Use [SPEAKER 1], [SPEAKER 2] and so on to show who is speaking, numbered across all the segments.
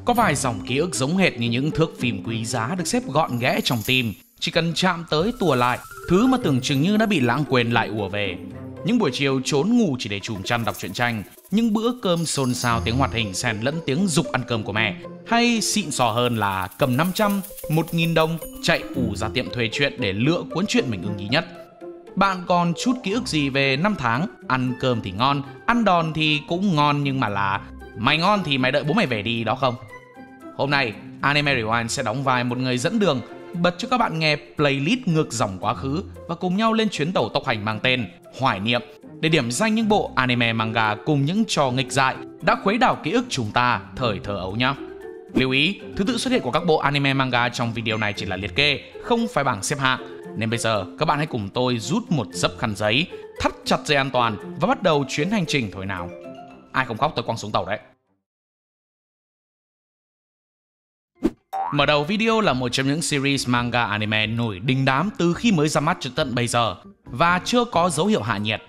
[SPEAKER 1] Có vài dòng ký ức giống hệt như những thước phim quý giá được xếp gọn ghẽ trong tim, chỉ cần chạm tới tua lại, thứ mà tưởng chừng như đã bị lãng quên lại ùa về. Những buổi chiều trốn ngủ chỉ để chùm chăn đọc truyện tranh, những bữa cơm xôn xao tiếng hoạt hình xen lẫn tiếng giục ăn cơm của mẹ, hay xịn sò hơn là cầm 500, 1.000 đồng chạy ù ra tiệm thuê truyện để lựa cuốn truyện mình ưng ý nhất. Bạn còn chút ký ức gì về năm tháng ăn cơm thì ngon, ăn đòn thì cũng ngon nhưng mà là mày ngon thì mày đợi bố mày về đi đó không? Hôm nay Anime Rewind sẽ đóng vai một người dẫn đường, bật cho các bạn nghe playlist ngược dòng quá khứ và cùng nhau lên chuyến tàu tốc hành mang tên Hoài Niệm để điểm danh những bộ anime manga cùng những trò nghịch dại đã khuấy đảo ký ức chúng ta thời thơ ấu nhé. Lưu ý, thứ tự xuất hiện của các bộ anime manga trong video này chỉ là liệt kê, không phải bảng xếp hạng. Nên bây giờ các bạn hãy cùng tôi rút một dấp khăn giấy, thắt chặt dây an toàn và bắt đầu chuyến hành trình thôi nào. Ai không khóc tôi quăng xuống tàu đấy. Mở đầu video là một trong những series manga anime nổi đình đám từ khi mới ra mắt cho tận bây giờ và chưa có dấu hiệu hạ nhiệt.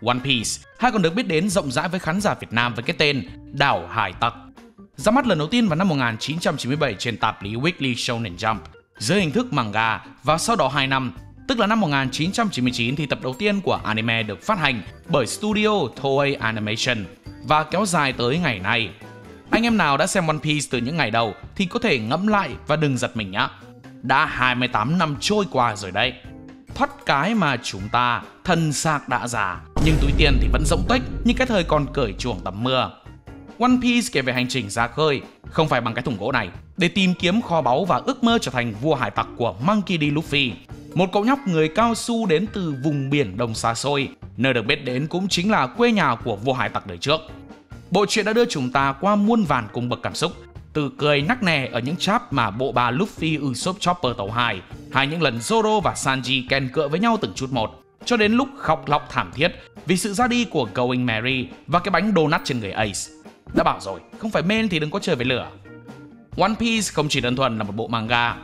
[SPEAKER 1] One Piece, hay còn được biết đến rộng rãi với khán giả Việt Nam với cái tên Đảo Hải Tặc. Ra mắt lần đầu tiên vào năm 1997 trên tạp chí Weekly Shonen Jump dưới hình thức manga và sau đó 2 năm, tức là năm 1999 thì tập đầu tiên của anime được phát hành bởi studio Toei Animation và kéo dài tới ngày nay. Anh em nào đã xem One Piece từ những ngày đầu thì có thể ngẫm lại và đừng giật mình nhá. Đã 28 năm trôi qua rồi đấy. Thoát cái mà chúng ta thân xác đã già, nhưng túi tiền thì vẫn rỗng tuếch như cái thời còn cởi chuồng tắm mưa. One Piece kể về hành trình ra khơi, không phải bằng cái thùng gỗ này, để tìm kiếm kho báu và ước mơ trở thành vua hải tặc của Monkey D. Luffy, một cậu nhóc người cao su đến từ vùng biển Đông xa xôi, nơi được biết đến cũng chính là quê nhà của vua hải tặc đời trước. Bộ truyện đã đưa chúng ta qua muôn vàn cung bậc cảm xúc, từ cười nắc nẻ ở những chap mà bộ ba Luffy Usopp Chopper tàu 2, hay những lần Zoro và Sanji ken cựa với nhau từng chút một, cho đến lúc khóc lóc thảm thiết vì sự ra đi của Going Merry và cái bánh donut trên người Ace. Đã bảo rồi, không phải men thì đừng có chơi với lửa. One Piece không chỉ đơn thuần là một bộ manga,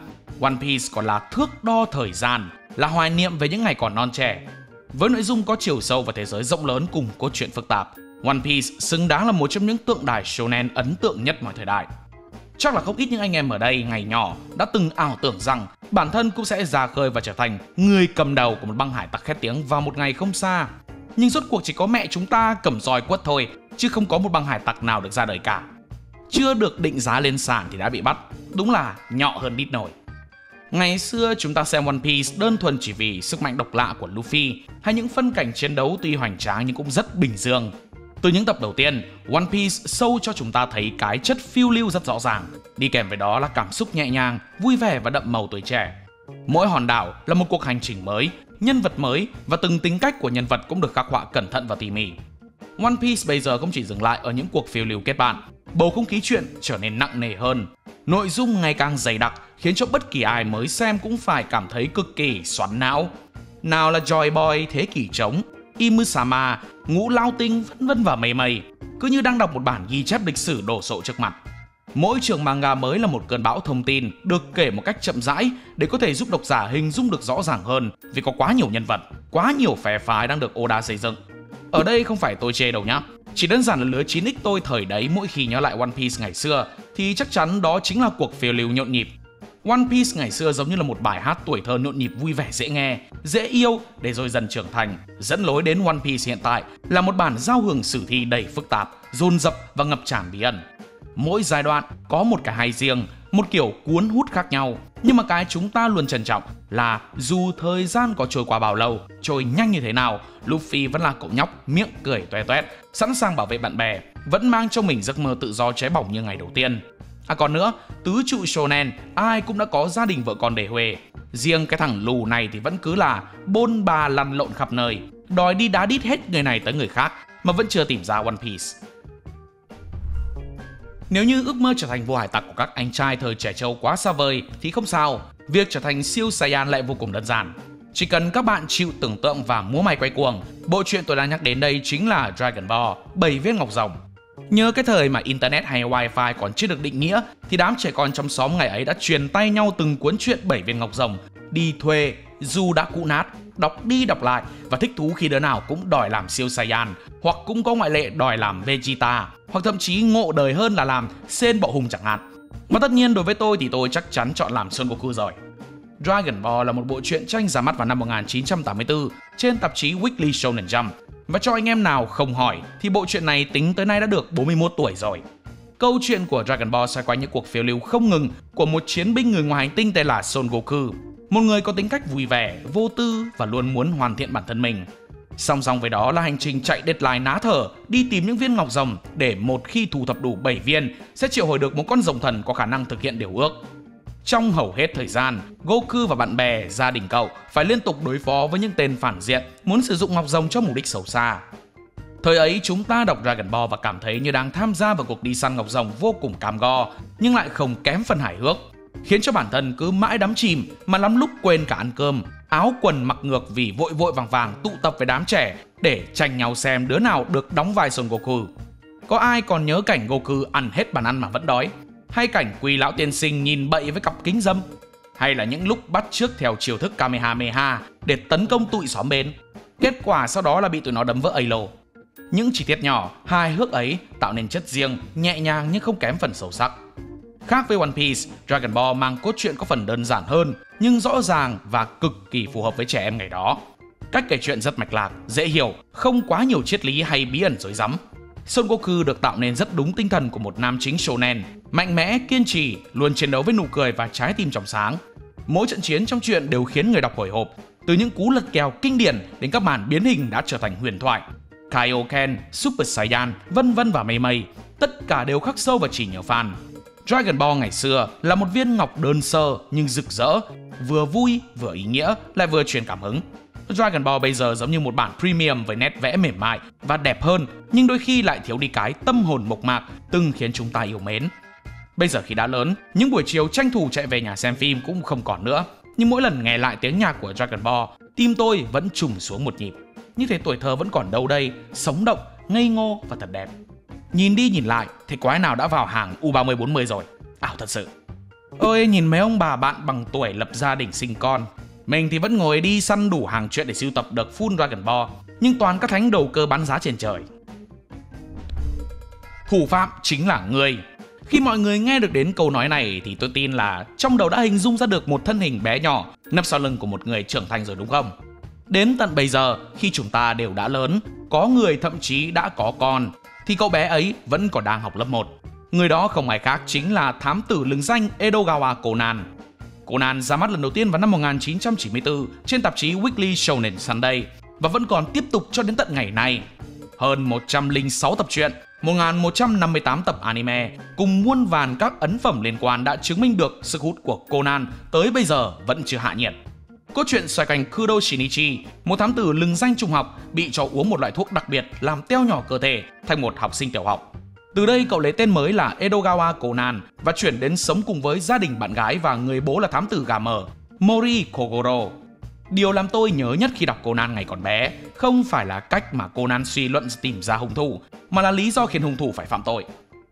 [SPEAKER 1] One Piece còn là thước đo thời gian, là hoài niệm về những ngày còn non trẻ. Với nội dung có chiều sâu và thế giới rộng lớn cùng cốt truyện phức tạp, One Piece xứng đáng là một trong những tượng đài shonen ấn tượng nhất mọi thời đại. Chắc là không ít những anh em ở đây ngày nhỏ đã từng ảo tưởng rằng bản thân cũng sẽ ra khơi và trở thành người cầm đầu của một băng hải tặc khét tiếng vào một ngày không xa. Nhưng rốt cuộc chỉ có mẹ chúng ta cầm roi quất thôi, chứ không có một băng hải tặc nào được ra đời cả. Chưa được định giá lên sàn thì đã bị bắt, đúng là nhọ hơn đít nổi. Ngày xưa chúng ta xem One Piece đơn thuần chỉ vì sức mạnh độc lạ của Luffy hay những phân cảnh chiến đấu tuy hoành tráng nhưng cũng rất bình thường. Từ những tập đầu tiên, One Piece sâu cho chúng ta thấy cái chất phiêu lưu rất rõ ràng, đi kèm với đó là cảm xúc nhẹ nhàng, vui vẻ và đậm màu tuổi trẻ. Mỗi hòn đảo là một cuộc hành trình mới, nhân vật mới và từng tính cách của nhân vật cũng được khắc họa cẩn thận và tỉ mỉ. One Piece bây giờ không chỉ dừng lại ở những cuộc phiêu lưu kết bạn, bầu không khí chuyện trở nên nặng nề hơn. Nội dung ngày càng dày đặc khiến cho bất kỳ ai mới xem cũng phải cảm thấy cực kỳ xoắn não. Nào là Joy Boy thế kỷ trống, Imusama, Ngũ Lao Tinh vân vân và mây mây, cứ như đang đọc một bản ghi chép lịch sử đổ sộ trước mặt. Mỗi trường manga mới là một cơn bão thông tin được kể một cách chậm rãi để có thể giúp độc giả hình dung được rõ ràng hơn, vì có quá nhiều nhân vật, quá nhiều phe phái đang được Oda xây dựng. Ở đây không phải tôi chê đâu nhá, chỉ đơn giản là lứa 9X tôi thời đấy mỗi khi nhớ lại One Piece ngày xưa thì chắc chắn đó chính là cuộc phiêu lưu nhộn nhịp. One Piece ngày xưa giống như là một bài hát tuổi thơ nhộn nhịp vui vẻ dễ nghe, dễ yêu để rồi dần trưởng thành, dẫn lối đến One Piece hiện tại là một bản giao hưởng sử thi đầy phức tạp, dồn dập và ngập tràn bí ẩn. Mỗi giai đoạn có một cái hay riêng, một kiểu cuốn hút khác nhau, nhưng mà cái chúng ta luôn trân trọng là dù thời gian có trôi qua bao lâu, trôi nhanh như thế nào, Luffy vẫn là cậu nhóc miệng cười toe toét, sẵn sàng bảo vệ bạn bè, vẫn mang trong mình giấc mơ tự do cháy bỏng như ngày đầu tiên. À còn nữa, tứ trụ shonen ai cũng đã có gia đình vợ con để huề. Riêng cái thằng lù này thì vẫn cứ là bôn bà lăn lộn khắp nơi, đòi đi đá đít hết người này tới người khác mà vẫn chưa tìm ra One Piece. Nếu như ước mơ trở thành vua hải tặc của các anh trai thời trẻ trâu quá xa vời thì không sao, việc trở thành siêu Saiyan lại vô cùng đơn giản. Chỉ cần các bạn chịu tưởng tượng và múa may quay cuồng, bộ truyện tôi đang nhắc đến đây chính là Dragon Ball 7 viên ngọc rồng. Nhớ cái thời mà internet hay wifi còn chưa được định nghĩa thì đám trẻ con trong xóm ngày ấy đã truyền tay nhau từng cuốn truyện 7 viên ngọc rồng, đi thuê dù đã cũ nát đọc đi đọc lại và thích thú khi đứa nào cũng đòi làm siêu Saiyan, hoặc cũng có ngoại lệ đòi làm Vegeta, hoặc thậm chí ngộ đời hơn là làm Sen Bọ Hung chẳng hạn. Mà tất nhiên đối với tôi thì tôi chắc chắn chọn làm Son Goku rồi. Dragon Ball là một bộ truyện tranh ra mắt vào năm 1984 trên tạp chí Weekly Shonen Jump. Và cho anh em nào không hỏi thì bộ truyện này tính tới nay đã được 41 tuổi rồi. Câu chuyện của Dragon Ball xoay quanh những cuộc phiêu lưu không ngừng của một chiến binh người ngoài hành tinh tên là Son Goku, một người có tính cách vui vẻ, vô tư và luôn muốn hoàn thiện bản thân mình. Song song với đó là hành trình chạy deadline ná thở đi tìm những viên ngọc rồng để một khi thu thập đủ 7 viên sẽ triệu hồi được một con rồng thần có khả năng thực hiện điều ước. Trong hầu hết thời gian, Goku và bạn bè, gia đình cậu phải liên tục đối phó với những tên phản diện muốn sử dụng ngọc rồng cho mục đích xấu xa. Thời ấy chúng ta đọc Dragon Ball và cảm thấy như đang tham gia vào cuộc đi săn ngọc rồng vô cùng cam go, nhưng lại không kém phần hài hước, khiến cho bản thân cứ mãi đắm chìm mà lắm lúc quên cả ăn cơm, áo quần mặc ngược vì vội vội vàng vàng tụ tập với đám trẻ để tranh nhau xem đứa nào được đóng vai Son Goku. Có ai còn nhớ cảnh Goku ăn hết bàn ăn mà vẫn đói? Hay cảnh Quỳ lão tiên sinh nhìn bậy với cặp kính dâm? Hay là những lúc bắt chước theo chiêu thức Kamehameha để tấn công tụi xóm bên, kết quả sau đó là bị tụi nó đấm vỡ alo? Những chi tiết nhỏ, hài hước ấy tạo nên chất riêng, nhẹ nhàng nhưng không kém phần sâu sắc. Khác với One Piece, Dragon Ball mang cốt truyện có phần đơn giản hơn nhưng rõ ràng và cực kỳ phù hợp với trẻ em ngày đó. Cách kể chuyện rất mạch lạc, dễ hiểu, không quá nhiều triết lý hay bí ẩn rối rắm. Son Goku được tạo nên rất đúng tinh thần của một nam chính shonen, mạnh mẽ, kiên trì, luôn chiến đấu với nụ cười và trái tim trong sáng. Mỗi trận chiến trong truyện đều khiến người đọc hồi hộp, từ những cú lật kèo kinh điển đến các màn biến hình đã trở thành huyền thoại. Kaioken, Super Saiyan, vân vân và mây mây, tất cả đều khắc sâu vào trí nhớ fan. Dragon Ball ngày xưa là một viên ngọc đơn sơ nhưng rực rỡ, vừa vui, vừa ý nghĩa, lại vừa truyền cảm hứng. Dragon Ball bây giờ giống như một bản premium với nét vẽ mềm mại và đẹp hơn, nhưng đôi khi lại thiếu đi cái tâm hồn mộc mạc từng khiến chúng ta yêu mến. Bây giờ khi đã lớn, những buổi chiều tranh thủ chạy về nhà xem phim cũng không còn nữa, nhưng mỗi lần nghe lại tiếng nhạc của Dragon Ball, tim tôi vẫn trùng xuống một nhịp. Như thế tuổi thơ vẫn còn đâu đây, sống động, ngây ngô và thật đẹp. Nhìn đi nhìn lại, thì quái nào đã vào hàng U30-40 rồi. Ảo thật sự. Ôi, nhìn mấy ông bà bạn bằng tuổi lập gia đình sinh con. Mình thì vẫn ngồi đi săn đủ hàng chuyện để sưu tập được full Dragon Ball, nhưng toàn các thánh đầu cơ bán giá trên trời. Thủ phạm chính là ngươi. Khi mọi người nghe được đến câu nói này thì tôi tin là trong đầu đã hình dung ra được một thân hình bé nhỏ nấp sau lưng của một người trưởng thành rồi đúng không? Đến tận bây giờ, khi chúng ta đều đã lớn, có người thậm chí đã có con, thì cậu bé ấy vẫn còn đang học lớp 1. Người đó không ai khác chính là thám tử lừng danh Edogawa Conan. Conan ra mắt lần đầu tiên vào năm 1994 trên tạp chí Weekly Shonen Sunday và vẫn còn tiếp tục cho đến tận ngày nay. Hơn 106 tập truyện, 1158 tập anime cùng muôn vàn các ấn phẩm liên quan đã chứng minh được sức hút của Conan tới bây giờ vẫn chưa hạ nhiệt. Cốt truyện xoay quanh Kudo Shinichi, một thám tử lừng danh trung học bị cho uống một loại thuốc đặc biệt làm teo nhỏ cơ thể thành một học sinh tiểu học. Từ đây cậu lấy tên mới là Edogawa Conan và chuyển đến sống cùng với gia đình bạn gái và người bố là thám tử gà mờ Mori Kogoro. Điều làm tôi nhớ nhất khi đọc Conan ngày còn bé không phải là cách mà Conan suy luận tìm ra hung thủ, mà là lý do khiến hung thủ phải phạm tội.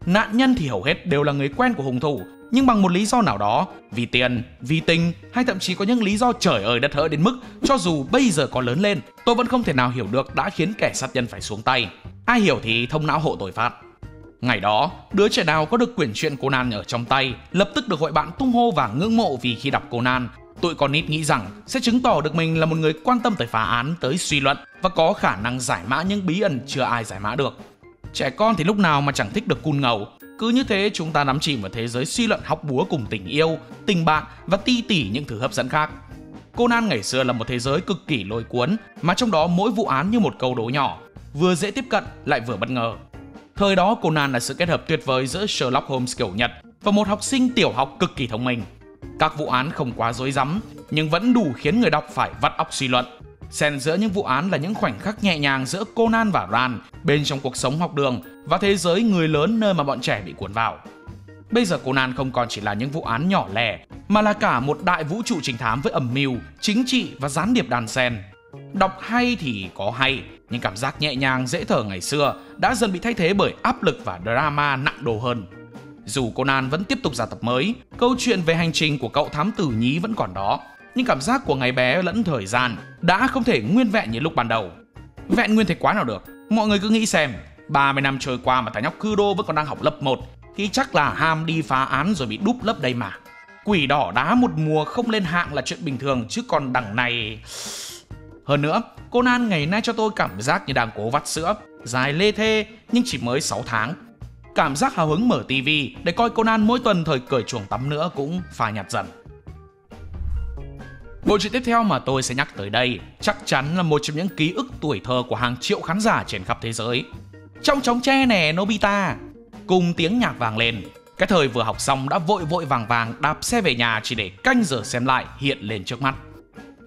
[SPEAKER 1] Nạn nhân thì hầu hết đều là người quen của hung thủ, nhưng bằng một lý do nào đó, vì tiền, vì tình, hay thậm chí có những lý do trời ơi đất hỡi đến mức cho dù bây giờ có lớn lên, tôi vẫn không thể nào hiểu được đã khiến kẻ sát nhân phải xuống tay. Ai hiểu thì thông não hộ tội phát. Ngày đó, đứa trẻ nào có được quyển truyện Conan ở trong tay lập tức được hội bạn tung hô và ngưỡng mộ, vì khi đọc Conan, tụi con nít nghĩ rằng sẽ chứng tỏ được mình là một người quan tâm tới phá án, tới suy luận và có khả năng giải mã những bí ẩn chưa ai giải mã được. Trẻ con thì lúc nào mà chẳng thích được cun ngầu. Cứ như thế chúng ta đắm chìm vào thế giới suy luận hóc búa cùng tình yêu, tình bạn và ti tỉ những thứ hấp dẫn khác. Conan ngày xưa là một thế giới cực kỳ lôi cuốn, mà trong đó mỗi vụ án như một câu đố nhỏ, vừa dễ tiếp cận lại vừa bất ngờ. Thời đó Conan là sự kết hợp tuyệt vời giữa Sherlock Holmes kiểu Nhật và một học sinh tiểu học cực kỳ thông minh. Các vụ án không quá rối rắm nhưng vẫn đủ khiến người đọc phải vắt óc suy luận. Xen giữa những vụ án là những khoảnh khắc nhẹ nhàng giữa Conan và Ran bên trong cuộc sống học đường và thế giới người lớn nơi mà bọn trẻ bị cuốn vào. Bây giờ Conan không còn chỉ là những vụ án nhỏ lẻ, mà là cả một đại vũ trụ trinh thám với âm mưu, chính trị và gián điệp đan xen. Đọc hay thì có hay, nhưng cảm giác nhẹ nhàng dễ thở ngày xưa đã dần bị thay thế bởi áp lực và drama nặng đô hơn. Dù Conan vẫn tiếp tục ra tập mới, câu chuyện về hành trình của cậu thám tử nhí vẫn còn đó. nhưng cảm giác của ngày bé lẫn thời gian đã không thể nguyên vẹn như lúc ban đầu. Vẹn nguyên thế quái nào được. Mọi người cứ nghĩ xem, 30 năm trôi qua mà thằng nhóc Kudo vẫn còn đang học lớp 1 thì chắc là ham đi phá án rồi bị đúp lớp đây mà. Quỷ đỏ đá một mùa không lên hạng là chuyện bình thường, chứ còn đằng này... Hơn nữa, Conan ngày nay cho tôi cảm giác như đang cố vắt sữa, dài lê thê nhưng chỉ mới 6 tháng. Cảm giác hào hứng mở tivi để coi Conan mỗi tuần thời cởi chuồng tắm nữa cũng phai nhạt dần. Bộ truyện tiếp theo mà tôi sẽ nhắc tới đây chắc chắn là một trong những ký ức tuổi thơ của hàng triệu khán giả trên khắp thế giới. Trong chóng tre nè Nobita. Cùng tiếng nhạc vang lên, cái thời vừa học xong đã vội vội vàng vàng đạp xe về nhà chỉ để canh giờ xem lại hiện lên trước mắt.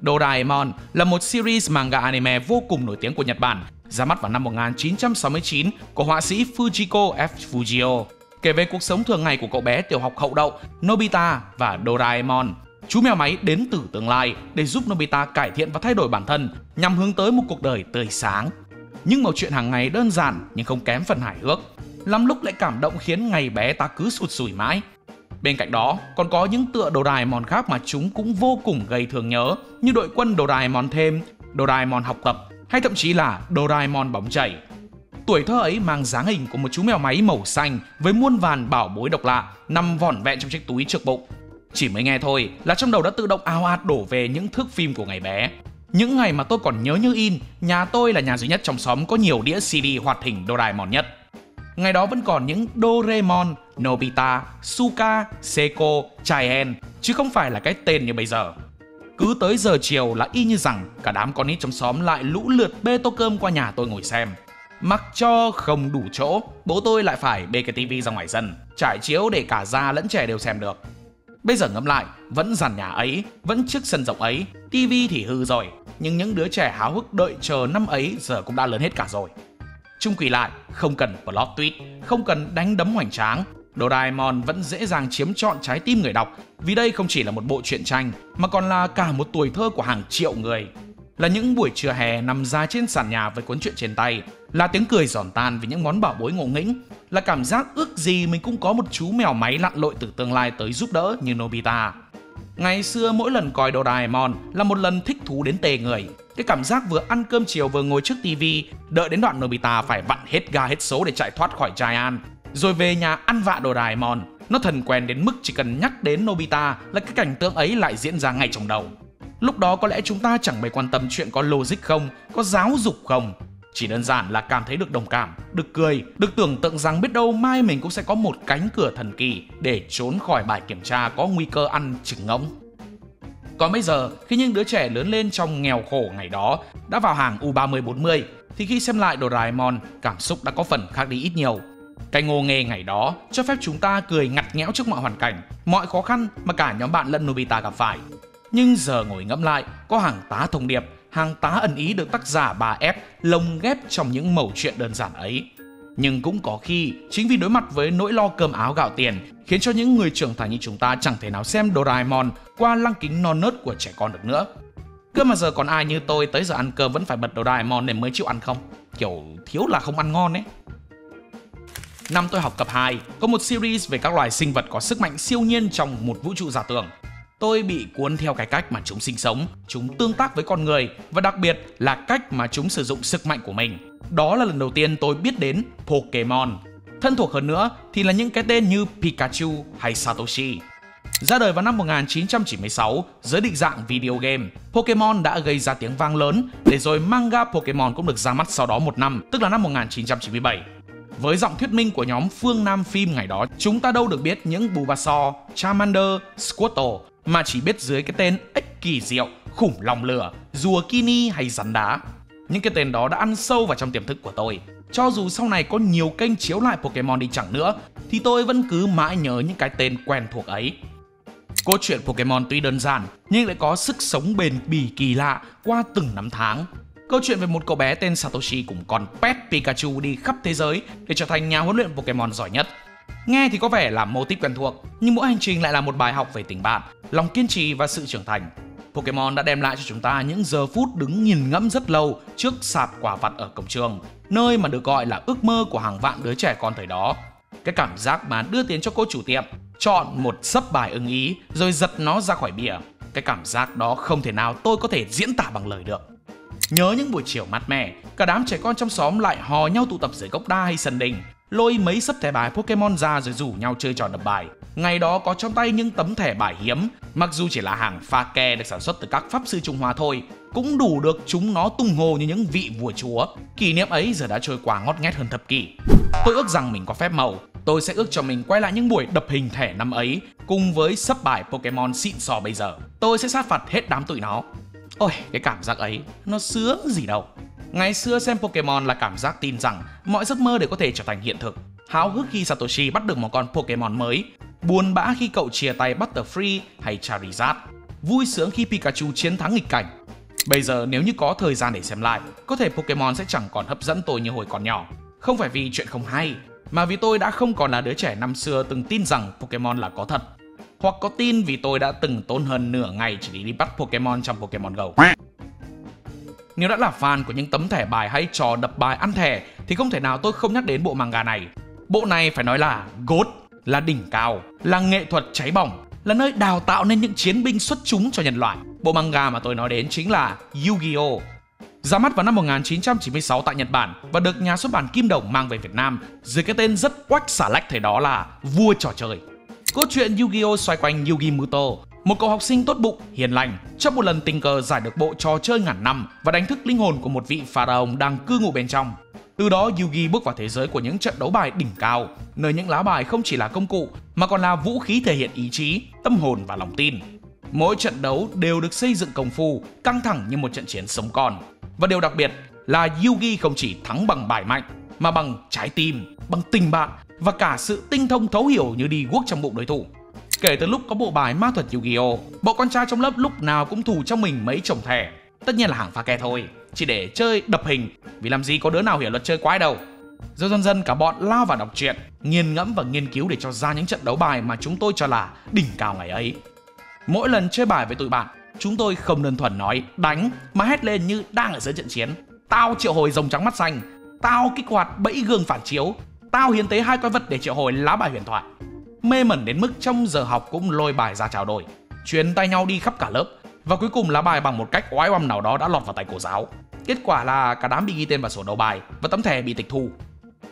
[SPEAKER 1] Doraemon là một series manga anime vô cùng nổi tiếng của Nhật Bản, ra mắt vào năm 1969 của họa sĩ Fujiko F. Fujio, kể về cuộc sống thường ngày của cậu bé tiểu học hậu đậu Nobita và Doraemon, chú mèo máy đến từ tương lai để giúp Nobita cải thiện và thay đổi bản thân nhằm hướng tới một cuộc đời tươi sáng. Những mẩu chuyện hàng ngày đơn giản nhưng không kém phần hài hước, lắm lúc lại cảm động khiến ngày bé ta cứ sụt sùi mãi. Bên cạnh đó, còn có những tựa Doraemon khác mà chúng cũng vô cùng gây thương nhớ, như đội quân Doraemon thêm, Doraemon học tập, hay thậm chí là Doraemon bóng chảy. Tuổi thơ ấy mang dáng hình của một chú mèo máy màu xanh với muôn vàn bảo bối độc lạ nằm vỏn vẹn trong chiếc túi trước bụng. Chỉ mới nghe thôi là trong đầu đã tự động ào ạt đổ về những thước phim của ngày bé. Những ngày mà tôi còn nhớ như in, nhà tôi là nhà duy nhất trong xóm có nhiều đĩa CD hoạt hình Doraemon nhất. Ngày đó vẫn còn những Doraemon, Nobita, Suka, Seiko, Chien, chứ không phải là cái tên như bây giờ. Cứ tới giờ chiều là y như rằng cả đám con nít trong xóm lại lũ lượt bê tô cơm qua nhà tôi ngồi xem. Mặc cho không đủ chỗ, bố tôi lại phải bê cái tivi ra ngoài sân, trải chiếu để cả già lẫn trẻ đều xem được. Bây giờ ngẫm lại, vẫn dàn nhà ấy, vẫn chiếc sân rộng ấy, tivi thì hư rồi, nhưng những đứa trẻ háo hức đợi chờ năm ấy giờ cũng đã lớn hết cả rồi. Chung quy lại, không cần plot twist, không cần đánh đấm hoành tráng, Doraemon vẫn dễ dàng chiếm trọn trái tim người đọc, vì đây không chỉ là một bộ truyện tranh mà còn là cả một tuổi thơ của hàng triệu người. Là những buổi trưa hè nằm dài trên sàn nhà với cuốn truyện trên tay, là tiếng cười giòn tan vì những món bảo bối ngộ nghĩnh, là cảm giác ước gì mình cũng có một chú mèo máy lặn lội từ tương lai tới giúp đỡ như Nobita. Ngày xưa mỗi lần coi Doraemon là một lần thích thú đến tê người. Cái cảm giác vừa ăn cơm chiều vừa ngồi trước tivi, đợi đến đoạn Nobita phải vặn hết ga hết số để chạy thoát khỏi Giant, rồi về nhà ăn vạ Doraemon. Nó thần quen đến mức chỉ cần nhắc đến Nobita là cái cảnh tượng ấy lại diễn ra ngay trong đầu. Lúc đó có lẽ chúng ta chẳng mấy quan tâm chuyện có logic không, có giáo dục không. Chỉ đơn giản là cảm thấy được đồng cảm, được cười, được tưởng tượng rằng biết đâu mai mình cũng sẽ có một cánh cửa thần kỳ để trốn khỏi bài kiểm tra có nguy cơ ăn trứng ngỗng. Còn bây giờ, khi những đứa trẻ lớn lên trong nghèo khổ ngày đó đã vào hàng U30-40, thì khi xem lại Doraemon, cảm xúc đã có phần khác đi ít nhiều. Cái ngô nghê ngày đó cho phép chúng ta cười ngặt nghẽo trước mọi hoàn cảnh, mọi khó khăn mà cả nhóm bạn lẫn Nobita gặp phải. Nhưng giờ ngồi ngẫm lại, có hàng tá thông điệp, hàng tá ẩn ý được tác giả bà ép lồng ghép trong những mẩu chuyện đơn giản ấy. Nhưng cũng có khi, chính vì đối mặt với nỗi lo cơm áo gạo tiền, khiến cho những người trưởng thành như chúng ta chẳng thể nào xem Doraemon qua lăng kính non nớt của trẻ con được nữa. Cơ mà giờ còn ai như tôi tới giờ ăn cơm vẫn phải bật Doraemon để mới chịu ăn không? Kiểu thiếu là không ăn ngon ấy. Năm tôi học cấp 2, có một series về các loài sinh vật có sức mạnh siêu nhiên trong một vũ trụ giả tưởng. Tôi bị cuốn theo cái cách mà chúng sinh sống, chúng tương tác với con người và đặc biệt là cách mà chúng sử dụng sức mạnh của mình. Đó là lần đầu tiên tôi biết đến Pokemon. Thân thuộc hơn nữa thì là những cái tên như Pikachu hay Satoshi. Ra đời vào năm 1996 dưới định dạng video game, Pokemon đã gây ra tiếng vang lớn, để rồi manga Pokemon cũng được ra mắt sau đó một năm, tức là năm 1997. Với giọng thuyết minh của nhóm Phương Nam phim ngày đó, chúng ta đâu được biết những Bulbasaur, Charmander, Squirtle, mà chỉ biết dưới cái tên ếch kỳ diệu, khủng long lửa, rùa Kini hay rắn đá. Những cái tên đó đã ăn sâu vào trong tiềm thức của tôi. Cho dù sau này có nhiều kênh chiếu lại Pokemon đi chẳng nữa, thì tôi vẫn cứ mãi nhớ những cái tên quen thuộc ấy. Câu chuyện Pokemon tuy đơn giản, nhưng lại có sức sống bền bỉ kỳ lạ qua từng năm tháng. Câu chuyện về một cậu bé tên Satoshi cùng con pet Pikachu đi khắp thế giới để trở thành nhà huấn luyện Pokemon giỏi nhất. Nghe thì có vẻ là mô típ quen thuộc, nhưng mỗi hành trình lại là một bài học về tình bạn, lòng kiên trì và sự trưởng thành. Pokemon đã đem lại cho chúng ta những giờ phút đứng nghiền ngẫm rất lâu trước sạp quả vặt ở cổng trường, nơi mà được gọi là ước mơ của hàng vạn đứa trẻ con thời đó. Cái cảm giác mà đưa tiền cho cô chủ tiệm, chọn một xấp bài ưng ý rồi giật nó ra khỏi bìa. Cái cảm giác đó không thể nào tôi có thể diễn tả bằng lời được. Nhớ những buổi chiều mát mẻ, cả đám trẻ con trong xóm lại hò nhau tụ tập dưới gốc đa hay sân đình, lôi mấy sấp thẻ bài Pokemon ra rồi rủ nhau chơi trò đập bài. Ngày đó có trong tay những tấm thẻ bài hiếm, mặc dù chỉ là hàng pha ke được sản xuất từ các pháp sư Trung Hoa thôi, cũng đủ được chúng nó tung hô như những vị vua chúa. Kỷ niệm ấy giờ đã trôi qua ngót nghét hơn thập kỷ. Tôi ước rằng mình có phép màu, tôi sẽ ước cho mình quay lại những buổi đập hình thẻ năm ấy cùng với sấp bài Pokemon xịn sò bây giờ. Tôi sẽ sát phạt hết đám tụi nó. Ôi, cái cảm giác ấy, nó sướng gì đâu. Ngày xưa xem Pokemon là cảm giác tin rằng mọi giấc mơ đều có thể trở thành hiện thực. Háo hức khi Satoshi bắt được một con Pokemon mới, buồn bã khi cậu chia tay Butterfree hay Charizard, vui sướng khi Pikachu chiến thắng nghịch cảnh. Bây giờ nếu như có thời gian để xem lại, có thể Pokemon sẽ chẳng còn hấp dẫn tôi như hồi còn nhỏ. Không phải vì chuyện không hay, mà vì tôi đã không còn là đứa trẻ năm xưa từng tin rằng Pokemon là có thật. Hoặc có tin vì tôi đã từng tốn hơn nửa ngày chỉ để đi bắt Pokemon trong Pokemon Go. Nếu đã là fan của những tấm thẻ bài hay trò đập bài ăn thẻ thì không thể nào tôi không nhắc đến bộ manga này. Bộ này phải nói là GOAT, là đỉnh cao, là nghệ thuật cháy bỏng, là nơi đào tạo nên những chiến binh xuất chúng cho nhân loại. Bộ manga mà tôi nói đến chính là Yu-Gi-Oh! Ra mắt vào năm 1996 tại Nhật Bản và được nhà xuất bản Kim Đồng mang về Việt Nam dưới cái tên rất oách xả lách thời đó là Vua Trò Chơi. Câu chuyện Yu-Gi-Oh! Xoay quanh Yugi Muto, một cậu học sinh tốt bụng, hiền lành, trong một lần tình cờ giải được bộ trò chơi ngàn năm và đánh thức linh hồn của một vị pharaoh đang cư ngụ bên trong. Từ đó Yugi bước vào thế giới của những trận đấu bài đỉnh cao, nơi những lá bài không chỉ là công cụ mà còn là vũ khí thể hiện ý chí, tâm hồn và lòng tin. Mỗi trận đấu đều được xây dựng công phu, căng thẳng như một trận chiến sống còn. Và điều đặc biệt là Yugi không chỉ thắng bằng bài mạnh mà bằng trái tim, bằng tình bạn và cả sự tinh thông thấu hiểu như đi guốc trong bụng đối thủ. Kể từ lúc có bộ bài ma thuật Yu-Gi-Oh, bọn con trai trong lớp lúc nào cũng thủ trong mình mấy chồng thẻ. Tất nhiên là hàng pha ke thôi, chỉ để chơi đập hình, vì làm gì có đứa nào hiểu luật chơi quái đâu. Rồi dần dần cả bọn lao vào đọc truyện, nghiền ngẫm và nghiên cứu để cho ra những trận đấu bài mà chúng tôi cho là đỉnh cao ngày ấy. Mỗi lần chơi bài với tụi bạn, chúng tôi không đơn thuần nói đánh mà hét lên như đang ở dưới trận chiến. Tao triệu hồi rồng trắng mắt xanh, tao kích hoạt bẫy gương phản chiếu, tao hiến tế 2 quái vật để triệu hồi lá bài huyền thoại. Mê mẩn đến mức trong giờ học cũng lôi bài ra trao đổi, truyền tay nhau đi khắp cả lớp. Và cuối cùng lá bài bằng một cách oái oăm nào đó đã lọt vào tay cô giáo. Kết quả là cả đám bị ghi tên vào sổ đầu bài và tấm thẻ bị tịch thu.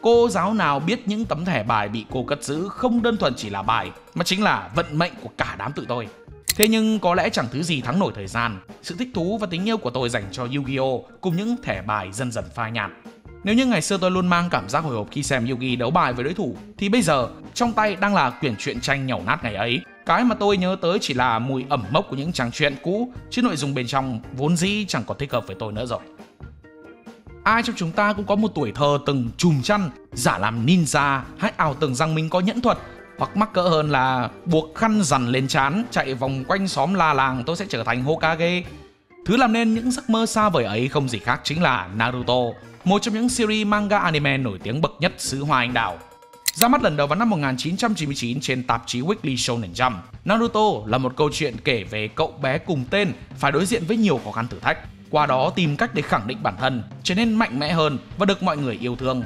[SPEAKER 1] Cô giáo nào biết những tấm thẻ bài bị cô cất giữ không đơn thuần chỉ là bài, mà chính là vận mệnh của cả đám tụi tôi. Thế nhưng có lẽ chẳng thứ gì thắng nổi thời gian, sự thích thú và tình yêu của tôi dành cho Yu-Gi-Oh! Cùng những thẻ bài dần dần phai nhạt. Nếu như ngày xưa tôi luôn mang cảm giác hồi hộp khi xem Yugi đấu bài với đối thủ, thì bây giờ trong tay đang là quyển truyện tranh nhẩu nát ngày ấy. Cái mà tôi nhớ tới chỉ là mùi ẩm mốc của những trang truyện cũ, chứ nội dung bên trong vốn dĩ chẳng còn thích hợp với tôi nữa rồi. Ai trong chúng ta cũng có một tuổi thơ từng chùm chăn, giả làm ninja hay ảo tưởng rằng mình có nhẫn thuật, hoặc mắc cỡ hơn là buộc khăn rằn lên trán, chạy vòng quanh xóm la làng tôi sẽ trở thành Hokage. Thứ làm nên những giấc mơ xa vời ấy không gì khác chính là Naruto, một trong những series manga anime nổi tiếng bậc nhất xứ Hoa Anh Đào. Ra mắt lần đầu vào năm 1999 trên tạp chí Weekly Shonen Jump, Naruto là một câu chuyện kể về cậu bé cùng tên phải đối diện với nhiều khó khăn thử thách, qua đó tìm cách để khẳng định bản thân, trở nên mạnh mẽ hơn và được mọi người yêu thương.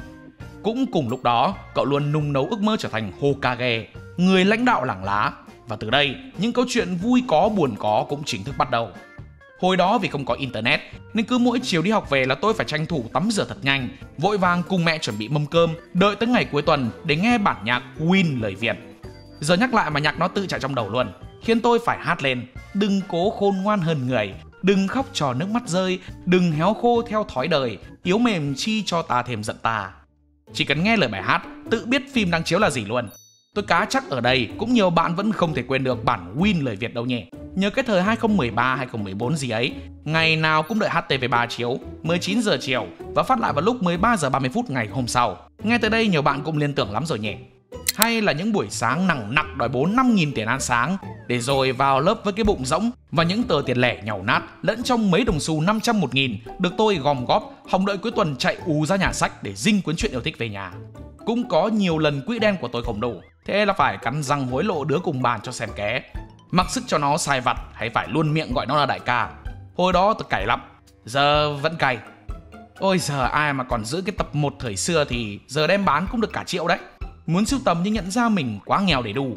[SPEAKER 1] Cũng cùng lúc đó, cậu luôn nung nấu ước mơ trở thành Hokage, người lãnh đạo làng lá. Và từ đây, những câu chuyện vui có buồn có cũng chính thức bắt đầu. Hồi đó vì không có internet nên cứ mỗi chiều đi học về là tôi phải tranh thủ tắm rửa thật nhanh, vội vàng cùng mẹ chuẩn bị mâm cơm, đợi tới ngày cuối tuần để nghe bản nhạc Win lời Việt. Giờ nhắc lại mà nhạc nó tự chạy trong đầu luôn, khiến tôi phải hát lên: đừng cố khôn ngoan hơn người, đừng khóc trò nước mắt rơi, đừng héo khô theo thói đời, yếu mềm chi cho ta thêm giận ta. Chỉ cần nghe lời bài hát, tự biết phim đang chiếu là gì luôn. Tôi cá chắc ở đây cũng nhiều bạn vẫn không thể quên được bản Win lời Việt đâu nhỉ. Nhớ cái thời 2013, 2014 gì ấy, ngày nào cũng đợi HTV3 chiếu 19 giờ chiều và phát lại vào lúc 13 giờ 30 phút ngày hôm sau. Nghe tới đây nhiều bạn cũng liên tưởng lắm rồi nhỉ. Hay là những buổi sáng nặng nặng đòi 4-5 nghìn tiền ăn sáng, để rồi vào lớp với cái bụng rỗng và những tờ tiền lẻ nhàu nát lẫn trong mấy đồng xu 500-1.000 được tôi gom góp, hòng đợi cuối tuần chạy ù ra nhà sách để dinh cuốn truyện yêu thích về nhà. Cũng có nhiều lần quỹ đen của tôi không đủ, thế là phải cắn răng hối lộ đứa cùng bàn cho xem ké, mặc sức cho nó sai vặt hay phải luôn miệng gọi nó là đại ca. Hồi đó tôi cày lắm, giờ vẫn cày. Ôi giờ ai mà còn giữ cái tập 1 thời xưa thì giờ đem bán cũng được cả triệu đấy. Muốn sưu tầm nhưng nhận ra mình quá nghèo để đủ.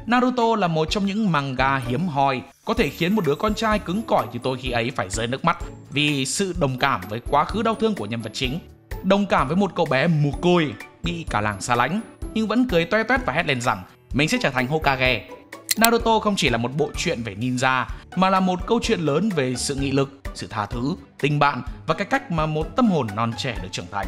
[SPEAKER 1] Naruto là một trong những manga hiếm hoi có thể khiến một đứa con trai cứng cỏi như tôi khi ấy phải rơi nước mắt vì sự đồng cảm với quá khứ đau thương của nhân vật chính. Đồng cảm với một cậu bé mồ côi bị cả làng xa lánh nhưng vẫn cười toe toét và hét lên rằng mình sẽ trở thành Hokage. Naruto không chỉ là một bộ truyện về ninja mà là một câu chuyện lớn về sự nghị lực, sự tha thứ, tình bạn và cái cách mà một tâm hồn non trẻ được trưởng thành.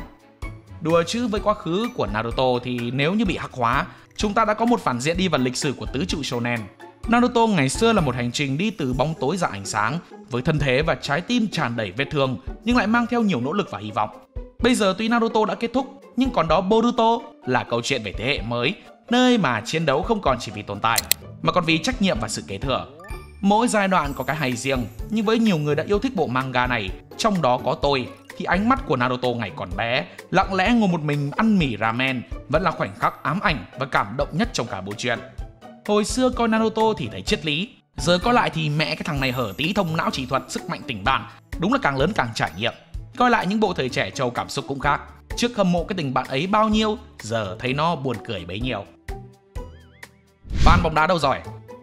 [SPEAKER 1] Đùa chứ với quá khứ của Naruto thì nếu như bị hắc hóa, chúng ta đã có một phản diện đi vào lịch sử của tứ trụ shonen. Naruto ngày xưa là một hành trình đi từ bóng tối ra ánh sáng, với thân thế và trái tim tràn đầy vết thương nhưng lại mang theo nhiều nỗ lực và hy vọng. Bây giờ tuy Naruto đã kết thúc, nhưng còn đó Boruto là câu chuyện về thế hệ mới, nơi mà chiến đấu không còn chỉ vì tồn tại, mà còn vì trách nhiệm và sự kế thừa. Mỗi giai đoạn có cái hay riêng, nhưng với nhiều người đã yêu thích bộ manga này, trong đó có tôi, thì ánh mắt của Naruto ngày còn bé, lặng lẽ ngồi một mình ăn mì ramen, vẫn là khoảnh khắc ám ảnh và cảm động nhất trong cả bộ truyện. Hồi xưa coi Naruto thì thấy triết lý, giờ coi lại thì mẹ cái thằng này hở tí thông não chỉ thuật, sức mạnh tình bạn, đúng là càng lớn càng trải nghiệm. Coi lại những bộ thời trẻ trâu cảm xúc cũng khác, trước hâm mộ cái tình bạn ấy bao nhiêu, giờ thấy nó buồn cười bấy nhiêu. Fan bóng đá đâu rồi?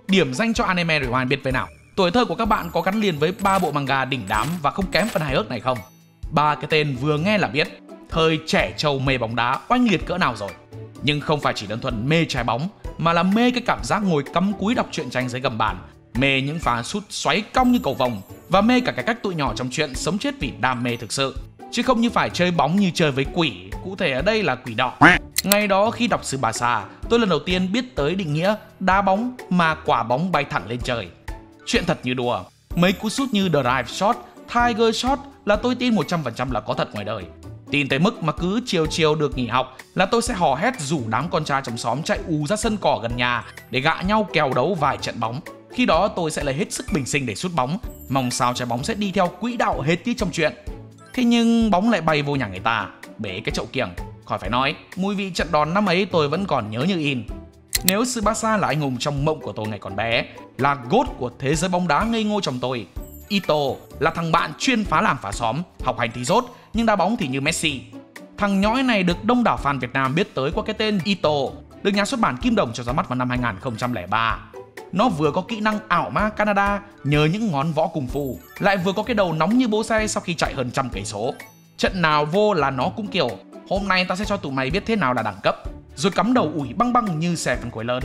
[SPEAKER 1] Điểm danh cho Anime Rewind biết với nào. Tuổi thơ của các bạn có gắn liền với 3 bộ manga đỉnh đám và không kém phần hài hước này không? 3 cái tên vừa nghe là biết thời trẻ trâu mê bóng đá oanh liệt cỡ nào rồi. Nhưng không phải chỉ đơn thuần mê trái bóng, mà là mê cái cảm giác ngồi cắm cúi đọc truyện tranh dưới gầm bàn, mê những pha sút xoáy cong như cầu vồng, và mê cả cái cách tụi nhỏ trong chuyện sống chết vì đam mê thực sự, chứ không như phải chơi bóng như chơi với quỷ, cụ thể ở đây là quỷ đỏ. Ngày đó khi đọc Tsubasa, tôi lần đầu tiên biết tới định nghĩa đá bóng mà quả bóng bay thẳng lên trời. Chuyện thật như đùa, mấy cú sút như Drive Shot, Tiger Shot là tôi tin 100% là có thật ngoài đời. Tin tới mức mà cứ chiều được nghỉ học là tôi sẽ hò hét rủ đám con trai trong xóm chạy ù ra sân cỏ gần nhà để gạ nhau kèo đấu vài trận bóng. Khi đó tôi sẽ lấy hết sức bình sinh để sút bóng, mong sao trái bóng sẽ đi theo quỹ đạo hệt như trong chuyện. Thế nhưng bóng lại bay vô nhà người ta, bể cái chậu kiểng. Khỏi phải nói, mùi vị trận đòn năm ấy tôi vẫn còn nhớ như in. Nếu Tsubasa là anh hùng trong mộng của tôi ngày còn bé, là GOAT của thế giới bóng đá ngây ngô trong tôi, Ito là thằng bạn chuyên phá làng phá xóm, học hành thì dốt nhưng đá bóng thì như Messi. Thằng nhõi này được đông đảo fan Việt Nam biết tới qua cái tên Ito, được nhà xuất bản Kim Đồng cho ra mắt vào năm 2003. Nó vừa có kỹ năng ảo ma Canada nhờ những ngón võ cung phu, lại vừa có cái đầu nóng như bố xe sau khi chạy hơn 100 cây số. Trận nào vô là nó cũng kiểu hôm nay ta sẽ cho tụi mày biết thế nào là đẳng cấp, rồi cắm đầu ủi băng băng như xe phân khối lớn.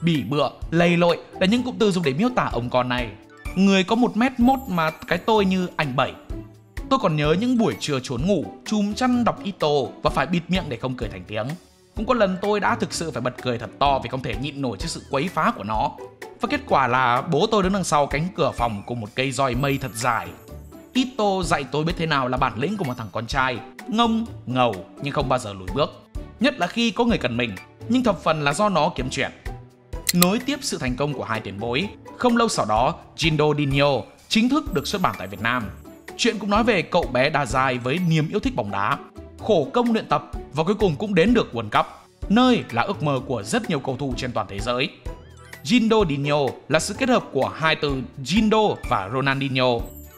[SPEAKER 1] Bỉ bựa, lầy lội là những cụm từ dùng để miêu tả ông con này. Người có 1m1 mà cái tôi như anh 7. Tôi còn nhớ những buổi trưa trốn ngủ, chùm chăn đọc Ito và phải bịt miệng để không cười thành tiếng. Cũng có lần tôi đã thực sự phải bật cười thật to vì không thể nhịn nổi trước sự quấy phá của nó. Và kết quả là bố tôi đứng đằng sau cánh cửa phòng cùng một cây roi mây thật dài. Ito dạy tôi biết thế nào là bản lĩnh của một thằng con trai, ngông, ngầu nhưng không bao giờ lùi bước. Nhất là khi có người cần mình, nhưng thập phần là do nó kiếm chuyện. Nối tiếp sự thành công của hai tiền bối, không lâu sau đó, Jindo Dinho chính thức được xuất bản tại Việt Nam. Chuyện cũng nói về cậu bé đa dai với niềm yêu thích bóng đá, khổ công luyện tập và cuối cùng cũng đến được World Cup, nơi là ước mơ của rất nhiều cầu thủ trên toàn thế giới. Jindo Dinho là sự kết hợp của hai từ Jindo và Ronaldinho,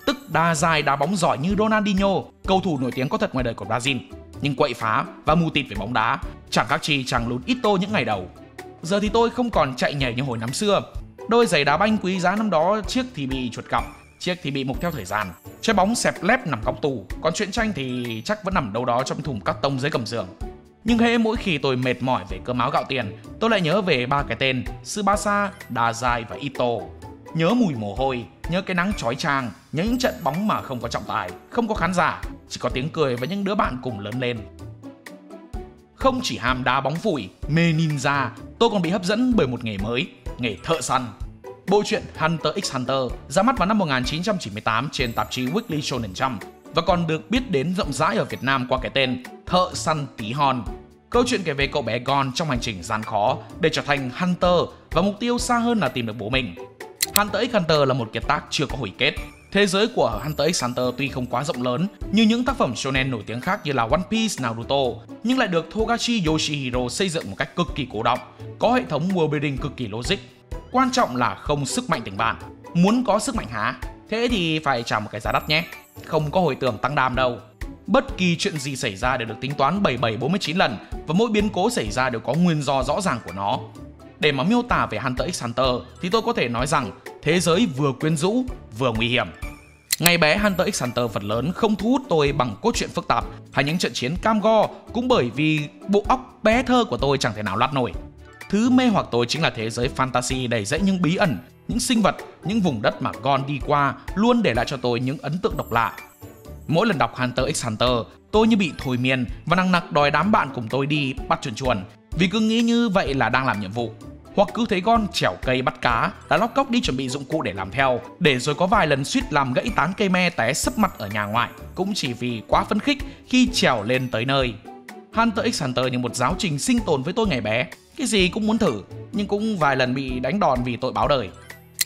[SPEAKER 1] tức đa dai đá bóng giỏi như Ronaldinho, cầu thủ nổi tiếng có thật ngoài đời của Brazil, nhưng quậy phá và mù tịt về bóng đá, chẳng khác chi chẳng lún Ito những ngày đầu. Giờ thì tôi không còn chạy nhảy như hồi năm xưa. Đôi giày đá banh quý giá năm đó, chiếc thì bị chuột cọc, chiếc thì bị mục theo thời gian. Trái bóng xẹp lép nằm góc tủ, còn truyện tranh thì chắc vẫn nằm đâu đó trong thùng cắt tông dưới gầm giường. Nhưng hễ mỗi khi tôi mệt mỏi về cơm áo gạo tiền, tôi lại nhớ về ba cái tên Tsubasa, Dazai và Ito. Nhớ mùi mồ hôi, nhớ cái nắng chói chang, nhớ những trận bóng mà không có trọng tài, không có khán giả, chỉ có tiếng cười và những đứa bạn cùng lớn lên. Không chỉ ham đá bóng phủi, mê ninja, tôi còn bị hấp dẫn bởi một nghề mới, nghề thợ săn. Bộ truyện Hunter x Hunter ra mắt vào năm 1998 trên tạp chí Weekly Shonen Jump và còn được biết đến rộng rãi ở Việt Nam qua cái tên Thợ săn tí hon. Câu chuyện kể về cậu bé Gon trong hành trình gian khó để trở thành Hunter và mục tiêu xa hơn là tìm được bố mình. Hunter x Hunter là một kiệt tác chưa có hồi kết. Thế giới của Hunter x Hunter tuy không quá rộng lớn như những tác phẩm shonen nổi tiếng khác như là One Piece, Naruto, nhưng lại được Togashi Yoshihiro xây dựng một cách cực kỳ cổ động, có hệ thống world building cực kỳ logic. Quan trọng là không sức mạnh tình bạn. Muốn có sức mạnh hả? Thế thì phải trả một cái giá đắt nhé. Không có hồi tưởng tăng đam đâu. Bất kỳ chuyện gì xảy ra đều được tính toán 7749 lần và mỗi biến cố xảy ra đều có nguyên do rõ ràng của nó. Để mà miêu tả về Hunter x Hunter thì tôi có thể nói rằng thế giới vừa quyến rũ vừa nguy hiểm. Ngày bé Hunter x Hunter phần lớn không thu hút tôi bằng cốt truyện phức tạp hay những trận chiến cam go, cũng bởi vì bộ óc bé thơ của tôi chẳng thể nào lát nổi. Thứ mê hoặc tôi chính là thế giới fantasy đầy rẫy những bí ẩn, những sinh vật, những vùng đất mà Gon đi qua luôn để lại cho tôi những ấn tượng độc lạ. Mỗi lần đọc Hunter x Hunter, tôi như bị thôi miên và nằng nặc đòi đám bạn cùng tôi đi bắt chuồn chuồn, vì cứ nghĩ như vậy là đang làm nhiệm vụ. Hoặc cứ thấy Gon trèo cây bắt cá là lóc cóc đi chuẩn bị dụng cụ để làm theo, để rồi có vài lần suýt làm gãy tán cây me té sấp mặt ở nhà ngoại, cũng chỉ vì quá phấn khích khi trèo lên tới nơi. Hunter x Hunter như một giáo trình sinh tồn với tôi ngày bé, cái gì cũng muốn thử, nhưng cũng vài lần bị đánh đòn vì tội báo đời.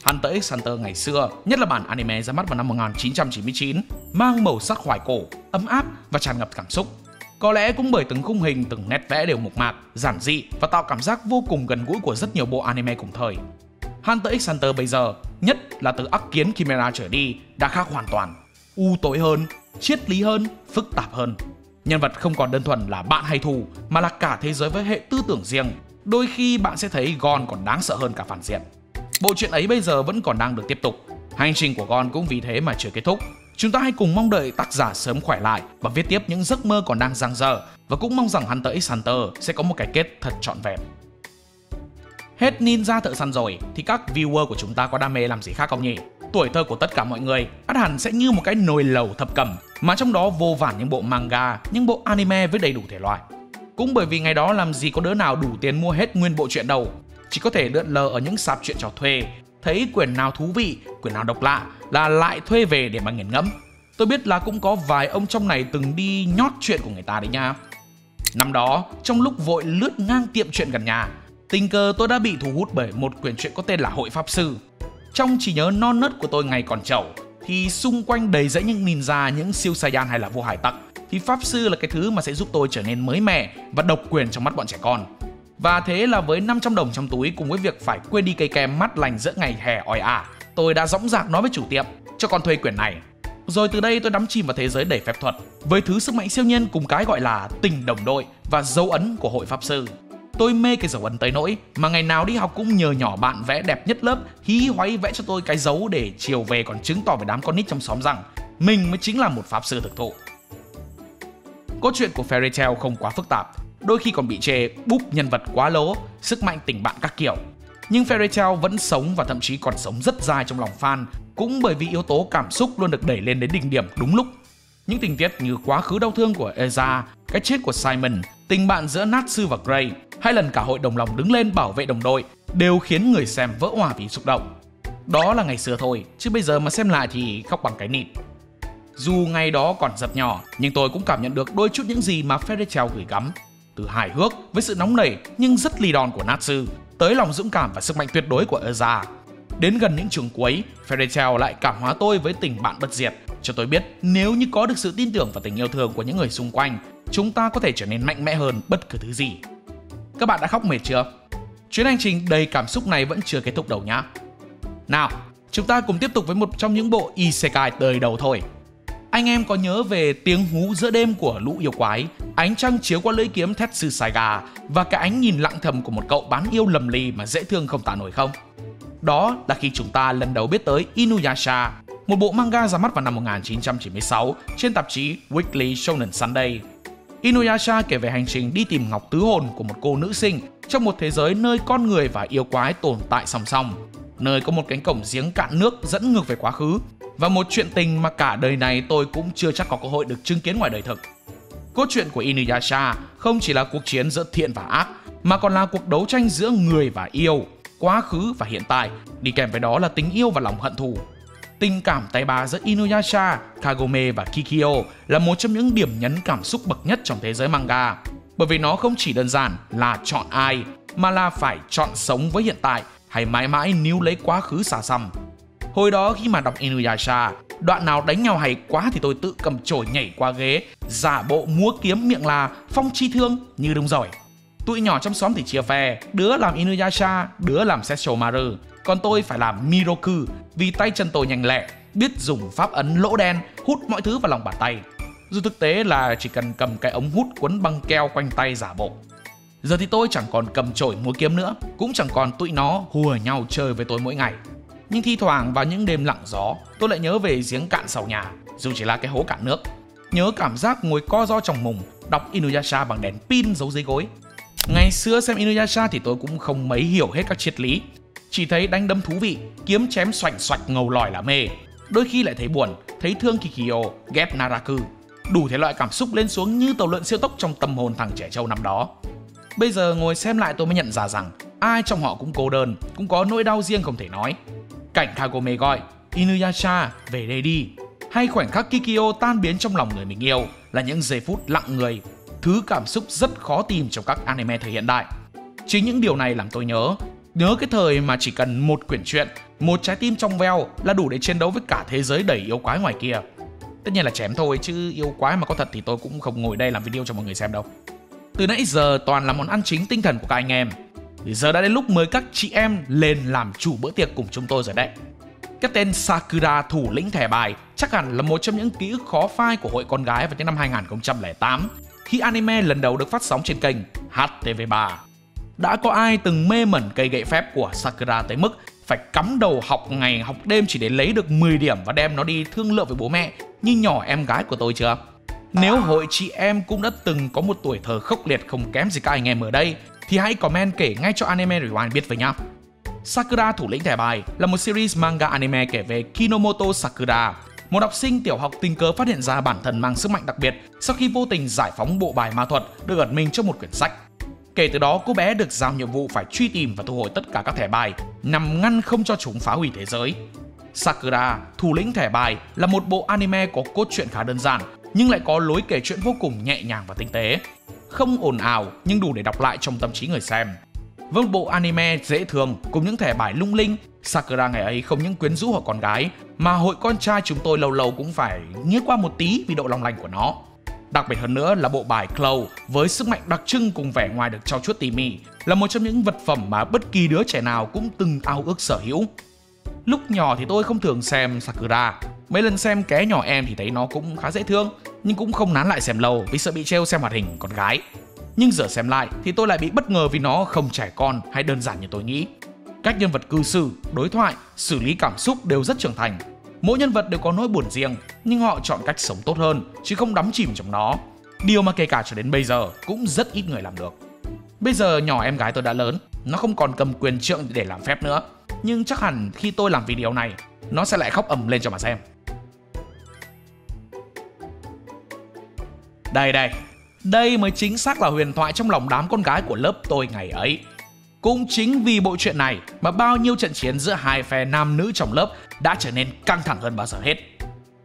[SPEAKER 1] Hunter x Hunter ngày xưa, nhất là bản anime ra mắt vào năm 1999, mang màu sắc hoài cổ, ấm áp và tràn ngập cảm xúc. Có lẽ cũng bởi từng khung hình, từng nét vẽ đều mộc mạc, giản dị và tạo cảm giác vô cùng gần gũi của rất nhiều bộ anime cùng thời. Hunter x Hunter bây giờ, nhất là từ Ác Kiến Chimera trở đi, đã khác hoàn toàn. U tối hơn, triết lý hơn, phức tạp hơn. Nhân vật không còn đơn thuần là bạn hay thù, mà là cả thế giới với hệ tư tưởng riêng. Đôi khi bạn sẽ thấy Gon còn đáng sợ hơn cả phản diện. Bộ truyện ấy bây giờ vẫn còn đang được tiếp tục. Hành trình của Gon cũng vì thế mà chưa kết thúc. Chúng ta hãy cùng mong đợi tác giả sớm khỏe lại và viết tiếp những giấc mơ còn đang dang dở, và cũng mong rằng Hunter x Hunter sẽ có một cái kết thật trọn vẹn. Hết ninja thợ săn rồi thì các viewer của chúng ta có đam mê làm gì khác không nhỉ? Tuổi thơ của tất cả mọi người ắt hẳn sẽ như một cái nồi lẩu thập cẩm, mà trong đó vô vàn những bộ manga, những bộ anime với đầy đủ thể loại. Cũng bởi vì ngày đó làm gì có đứa nào đủ tiền mua hết nguyên bộ truyện đâu, chỉ có thể lượn lờ ở những sạp truyện cho thuê, thấy quyển nào thú vị, quyển nào độc lạ là lại thuê về để mà nghiền ngẫm. Tôi biết là cũng có vài ông trong này từng đi nhót chuyện của người ta đấy nha. Năm đó, trong lúc vội lướt ngang tiệm truyện gần nhà, tình cờ tôi đã bị thu hút bởi một quyển truyện có tên là Hội Pháp Sư. Trong trí nhớ non nớt của tôi ngày còn trẩu, thì xung quanh đầy rẫy những ninja, những siêu saiyan hay là vua hải tặc, thì Pháp Sư là cái thứ mà sẽ giúp tôi trở nên mới mẻ và độc quyền trong mắt bọn trẻ con. Và thế là với 500 đồng trong túi cùng với việc phải quên đi cây kem mát lành giữa ngày hè oi ả, tôi đã dõng dạc nói với chủ tiệm cho con thuê quyển này. Rồi từ đây tôi đắm chìm vào thế giới đầy phép thuật, với thứ sức mạnh siêu nhiên cùng cái gọi là tình đồng đội và dấu ấn của Hội Pháp Sư. Tôi mê cái dấu ấn tới nỗi mà ngày nào đi học cũng nhờ nhỏ bạn vẽ đẹp nhất lớp hí hoáy vẽ cho tôi cái dấu, để chiều về còn chứng tỏ với đám con nít trong xóm rằng mình mới chính là một pháp sư thực thụ. Cốt truyện của Fairy Tail không quá phức tạp, đôi khi còn bị chê búp nhân vật quá lố, sức mạnh tình bạn các kiểu. Nhưng Fairy Tail vẫn sống và thậm chí còn sống rất dài trong lòng fan, cũng bởi vì yếu tố cảm xúc luôn được đẩy lên đến đỉnh điểm đúng lúc. Những tình tiết như quá khứ đau thương của Erza, cái chết của Simon, tình bạn giữa Natsu và Gray, hay lần cả hội đồng lòng đứng lên bảo vệ đồng đội đều khiến người xem vỡ òa vì xúc động. Đó là ngày xưa thôi, chứ bây giờ mà xem lại thì khóc bằng cái nịt. Dù ngày đó còn dập nhỏ, nhưng tôi cũng cảm nhận được đôi chút những gì mà Fairy Tail gửi gắm. Từ hài hước với sự nóng nảy nhưng rất lì đòn của Natsu, tới lòng dũng cảm và sức mạnh tuyệt đối của Erza. Đến gần những trường cuối, Fairy Tail lại cảm hóa tôi với tình bạn bất diệt, cho tôi biết nếu như có được sự tin tưởng và tình yêu thương của những người xung quanh, chúng ta có thể trở nên mạnh mẽ hơn bất cứ thứ gì. Các bạn đã khóc mệt chưa? Chuyến hành trình đầy cảm xúc này vẫn chưa kết thúc đâu nhá. Nào, chúng ta cùng tiếp tục với một trong những bộ isekai đời đầu thôi. Anh em có nhớ về tiếng hú giữa đêm của lũ yêu quái, ánh trăng chiếu qua lưỡi kiếm Tetsu Saiga và cái ánh nhìn lặng thầm của một cậu bán yêu lầm lì mà dễ thương không tả nổi không? Đó là khi chúng ta lần đầu biết tới Inuyasha, một bộ manga ra mắt vào năm 1996 trên tạp chí Weekly Shonen Sunday. Inuyasha kể về hành trình đi tìm ngọc tứ hồn của một cô nữ sinh trong một thế giới nơi con người và yêu quái tồn tại song song, nơi có một cánh cổng giếng cạn nước dẫn ngược về quá khứ, và một chuyện tình mà cả đời này tôi cũng chưa chắc có cơ hội được chứng kiến ngoài đời thực. Cốt truyện của Inuyasha không chỉ là cuộc chiến giữa thiện và ác, mà còn là cuộc đấu tranh giữa người và yêu, quá khứ và hiện tại, đi kèm với đó là tình yêu và lòng hận thù. Tình cảm tay ba giữa Inuyasha, Kagome và Kikyo là một trong những điểm nhấn cảm xúc bậc nhất trong thế giới manga, bởi vì nó không chỉ đơn giản là chọn ai, mà là phải chọn sống với hiện tại hay mãi mãi níu lấy quá khứ xa xăm. Hồi đó khi mà đọc Inuyasha, đoạn nào đánh nhau hay quá thì tôi tự cầm chổi nhảy qua ghế, giả bộ múa kiếm miệng là Phong Chi Thương như đúng rồi. Tụi nhỏ trong xóm thì chia phe, đứa làm Inuyasha, đứa làm Sesshomaru, còn tôi phải làm Miroku vì tay chân tôi nhanh lẹ, biết dùng pháp ấn lỗ đen hút mọi thứ vào lòng bàn tay. Dù thực tế là chỉ cần cầm cái ống hút quấn băng keo quanh tay giả bộ. Giờ thì tôi chẳng còn cầm chổi múa kiếm nữa, cũng chẳng còn tụi nó hùa nhau chơi với tôi mỗi ngày. Nhưng thi thoảng vào những đêm lặng gió, tôi lại nhớ về giếng cạn sau nhà, dù chỉ là cái hố cạn nước. Nhớ cảm giác ngồi co ro trong mùng, đọc Inuyasha bằng đèn pin giấu dưới gối. Ngày xưa xem Inuyasha thì tôi cũng không mấy hiểu hết các triết lý, chỉ thấy đánh đấm thú vị, kiếm chém xoành xoạch ngầu lòi là mê. Đôi khi lại thấy buồn, thấy thương Kikyo, ghét Naraku. Đủ thể loại cảm xúc lên xuống như tàu lượn siêu tốc trong tâm hồn thằng trẻ trâu năm đó. Bây giờ ngồi xem lại tôi mới nhận ra rằng ai trong họ cũng cô đơn, cũng có nỗi đau riêng không thể nói. Cảnh Kagome gọi Inuyasha về đây đi, hay khoảnh khắc Kikyo tan biến trong lòng người mình yêu là những giây phút lặng người, thứ cảm xúc rất khó tìm trong các anime thời hiện đại. Chính những điều này làm tôi nhớ cái thời mà chỉ cần một quyển truyện, một trái tim trong veo là đủ để chiến đấu với cả thế giới đầy yêu quái ngoài kia. Tất nhiên là chém thôi, chứ yêu quái mà có thật thì tôi cũng không ngồi đây làm video cho mọi người xem đâu. Từ nãy giờ toàn là món ăn chính tinh thần của các anh em. Thì giờ đã đến lúc mời các chị em lên làm chủ bữa tiệc cùng chúng tôi rồi đấy. Cái tên Sakura thủ lĩnh thẻ bài chắc hẳn là một trong những ký ức khó phai của hội con gái vào những năm 2008, khi anime lần đầu được phát sóng trên kênh HTV3. Đã có ai từng mê mẩn cây gậy phép của Sakura tới mức phải cắm đầu học ngày học đêm chỉ để lấy được 10 điểm và đem nó đi thương lượng với bố mẹ như nhỏ em gái của tôi chưa? Nếu hội chị em cũng đã từng có một tuổi thơ khốc liệt không kém gì các anh em ở đây thì hãy comment kể ngay cho Anime Rewind biết với nhá. Sakura thủ lĩnh thẻ bài là một series manga anime kể về Kinomoto Sakura, một học sinh tiểu học tình cờ phát hiện ra bản thân mang sức mạnh đặc biệt sau khi vô tình giải phóng bộ bài ma thuật được ẩn mình trong một quyển sách. Kể từ đó, cô bé được giao nhiệm vụ phải truy tìm và thu hồi tất cả các thẻ bài nhằm ngăn không cho chúng phá hủy thế giới. Sakura, thủ lĩnh thẻ bài là một bộ anime có cốt truyện khá đơn giản nhưng lại có lối kể chuyện vô cùng nhẹ nhàng và tinh tế. Không ồn ào nhưng đủ để đọc lại trong tâm trí người xem. Với một bộ anime dễ thương cùng những thẻ bài lung linh, Sakura ngày ấy không những quyến rũ hội con gái mà hội con trai chúng tôi lâu lâu cũng phải nghiêng qua một tí vì độ long lanh của nó. Đặc biệt hơn nữa là bộ bài Claw với sức mạnh đặc trưng cùng vẻ ngoài được trau chuốt tỉ mỉ là một trong những vật phẩm mà bất kỳ đứa trẻ nào cũng từng ao ước sở hữu. Lúc nhỏ thì tôi không thường xem Sakura, mấy lần xem ké nhỏ em thì thấy nó cũng khá dễ thương, nhưng cũng không nán lại xem lâu vì sợ bị trêu xem hoạt hình con gái. Nhưng giờ xem lại thì tôi lại bị bất ngờ vì nó không trẻ con hay đơn giản như tôi nghĩ. Cách nhân vật cư xử, đối thoại, xử lý cảm xúc đều rất trưởng thành. Mỗi nhân vật đều có nỗi buồn riêng, nhưng họ chọn cách sống tốt hơn, chứ không đắm chìm trong nó. Điều mà kể cả cho đến bây giờ cũng rất ít người làm được. Bây giờ nhỏ em gái tôi đã lớn, nó không còn cầm quyền trượng để làm phép nữa. Nhưng chắc hẳn khi tôi làm video này, nó sẽ lại khóc ầm lên cho mà xem. Đây mới chính xác là huyền thoại trong lòng đám con gái của lớp tôi ngày ấy. Cũng chính vì bộ truyện này mà bao nhiêu trận chiến giữa hai phe nam nữ trong lớp đã trở nên căng thẳng hơn bao giờ hết.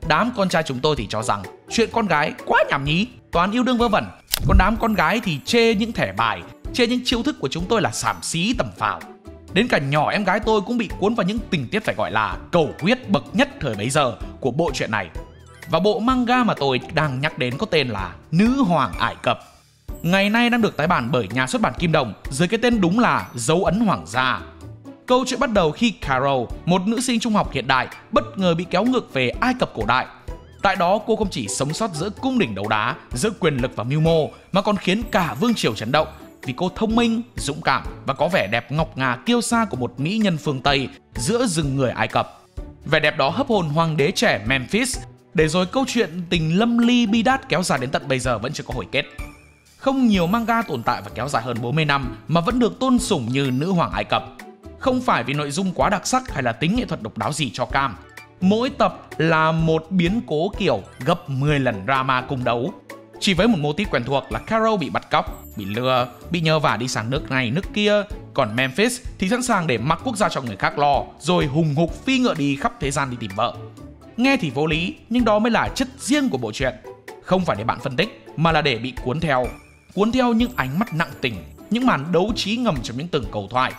[SPEAKER 1] Đám con trai chúng tôi thì cho rằng chuyện con gái quá nhảm nhí, toàn yêu đương vớ vẩn. Còn đám con gái thì chê những thẻ bài, chê những chiêu thức của chúng tôi là xàm xí tầm phào. Đến cả nhỏ em gái tôi cũng bị cuốn vào những tình tiết phải gọi là cầu huyết bậc nhất thời bấy giờ của bộ truyện này. Và bộ manga mà tôi đang nhắc đến có tên là Nữ Hoàng Ải Cập. Ngày nay đang được tái bản bởi nhà xuất bản Kim Đồng dưới cái tên đúng là Dấu ấn Hoàng gia. Câu chuyện bắt đầu khi Carol, một nữ sinh trung học hiện đại, bất ngờ bị kéo ngược về Ai Cập cổ đại. Tại đó cô không chỉ sống sót giữa cung đình đấu đá, giữa quyền lực và mưu mô, mà còn khiến cả vương triều chấn động vì cô thông minh, dũng cảm và có vẻ đẹp ngọc ngà kiêu sa của một mỹ nhân phương Tây giữa rừng người Ai Cập. Vẻ đẹp đó hấp hồn hoàng đế trẻ Memphis, để rồi câu chuyện tình lâm ly bi đát kéo dài đến tận bây giờ vẫn chưa có hồi kết. Không nhiều manga tồn tại và kéo dài hơn 40 năm mà vẫn được tôn sùng như Nữ Hoàng Ai Cập. Không phải vì nội dung quá đặc sắc hay là tính nghệ thuật độc đáo gì cho cam. Mỗi tập là một biến cố kiểu gấp 10 lần drama cung đấu. Chỉ với một mô típ quen thuộc là Carol bị bắt cóc, bị lừa, bị nhờ vả đi sang nước này nước kia. Còn Memphis thì sẵn sàng để mặc quốc gia cho người khác lo, rồi hùng hục phi ngựa đi khắp thế gian đi tìm vợ. Nghe thì vô lý, nhưng đó mới là chất riêng của bộ truyện. Không phải để bạn phân tích, mà là để bị cuốn theo những ánh mắt nặng tình, những màn đấu trí ngầm trong những từng câu thoại,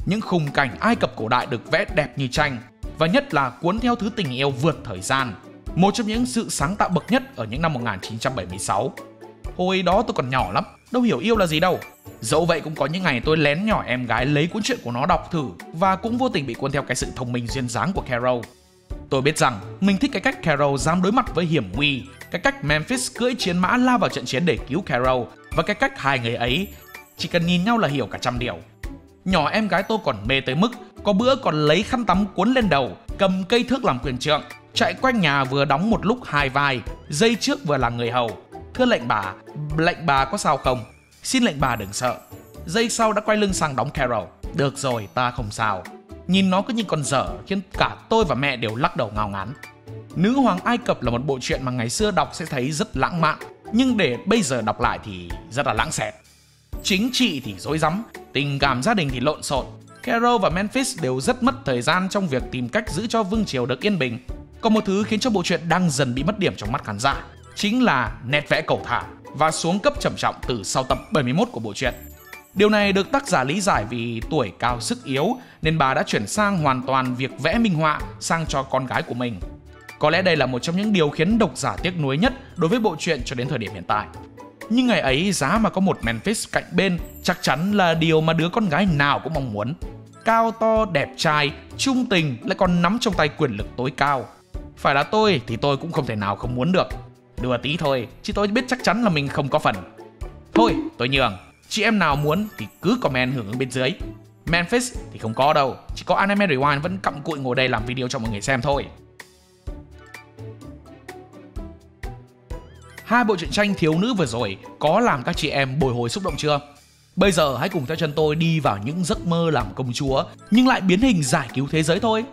[SPEAKER 1] những khung cảnh Ai Cập cổ đại được vẽ đẹp như tranh, và nhất là cuốn theo thứ tình yêu vượt thời gian, một trong những sự sáng tạo bậc nhất ở những năm 1976. Hồi đó tôi còn nhỏ lắm, đâu hiểu yêu là gì đâu. Dẫu vậy cũng có những ngày tôi lén nhỏ em gái lấy cuốn truyện của nó đọc thử, và cũng vô tình bị cuốn theo cái sự thông minh duyên dáng của Carol. Tôi biết rằng mình thích cái cách Carol dám đối mặt với hiểm nguy, cái cách Memphis cưỡi chiến mã lao vào trận chiến để cứu Carol, và cái cách hai người ấy chỉ cần nhìn nhau là hiểu cả trăm điều. Nhỏ em gái tôi còn mê tới mức có bữa còn lấy khăn tắm cuốn lên đầu, cầm cây thước làm quyền trượng, chạy quanh nhà vừa đóng một lúc 2 vai, giây trước vừa là người hầu. Thưa lệnh bà có sao không? Xin lệnh bà đừng sợ. Giây sau đã quay lưng sang đóng Carol. Được rồi, ta không sao. Nhìn nó cứ như con dở khiến cả tôi và mẹ đều lắc đầu ngao ngán. Nữ hoàng Ai Cập là một bộ truyện mà ngày xưa đọc sẽ thấy rất lãng mạn, nhưng để bây giờ đọc lại thì rất là lãng xẹt. Chính trị thì rối rắm, tình cảm gia đình thì lộn xộn. Carol và Memphis đều rất mất thời gian trong việc tìm cách giữ cho vương triều được yên bình. Còn một thứ khiến cho bộ truyện đang dần bị mất điểm trong mắt khán giả, chính là nét vẽ cầu thả và xuống cấp trầm trọng từ sau tập 71 của bộ truyện. Điều này được tác giả lý giải vì tuổi cao sức yếu nên bà đã chuyển sang hoàn toàn việc vẽ minh họa sang cho con gái của mình. Có lẽ đây là một trong những điều khiến độc giả tiếc nuối nhất đối với bộ truyện cho đến thời điểm hiện tại. Nhưng ngày ấy giá mà có một Memphis cạnh bên chắc chắn là điều mà đứa con gái nào cũng mong muốn. Cao to, đẹp trai, trung tình lại còn nắm trong tay quyền lực tối cao. Phải là tôi thì tôi cũng không thể nào không muốn được. Đùa tí thôi, chứ tôi biết chắc chắn là mình không có phần. Thôi, tôi nhường. Chị em nào muốn thì cứ comment hưởng ứng bên dưới. Memphis thì không có đâu, chỉ có Anime Rewind vẫn cặm cụi ngồi đây làm video cho mọi người xem thôi. Hai bộ truyện tranh thiếu nữ vừa rồi có làm các chị em bồi hồi xúc động chưa? Bây giờ hãy cùng theo chân tôi đi vào những giấc mơ làm công chúa nhưng lại biến hình giải cứu thế giới thôi.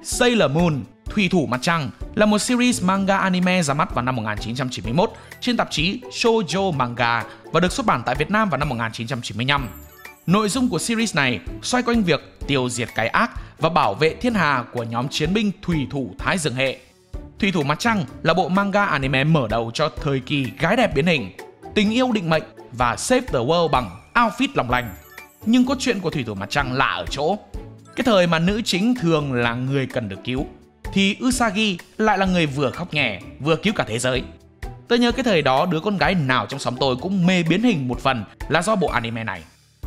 [SPEAKER 1] Sailor Moon, Thủy thủ mặt trăng là một series manga anime ra mắt vào năm 1991 trên tạp chí Shoujo Manga và được xuất bản tại Việt Nam vào năm 1995. Nội dung của series này xoay quanh việc tiêu diệt cái ác và bảo vệ thiên hà của nhóm chiến binh thủy thủ Thái Dương hệ. Thủy thủ mặt trăng là bộ manga anime mở đầu cho thời kỳ gái đẹp biến hình, tình yêu định mệnh và save the world bằng outfit long lanh. Nhưng cốt truyện của Thủy thủ mặt trăng lạ ở chỗ, cái thời mà nữ chính thường là người cần được cứu thì Usagi lại là người vừa khóc nhè vừa cứu cả thế giới. Tôi nhớ cái thời đó đứa con gái nào trong xóm tôi cũng mê biến hình một phần là do bộ anime này.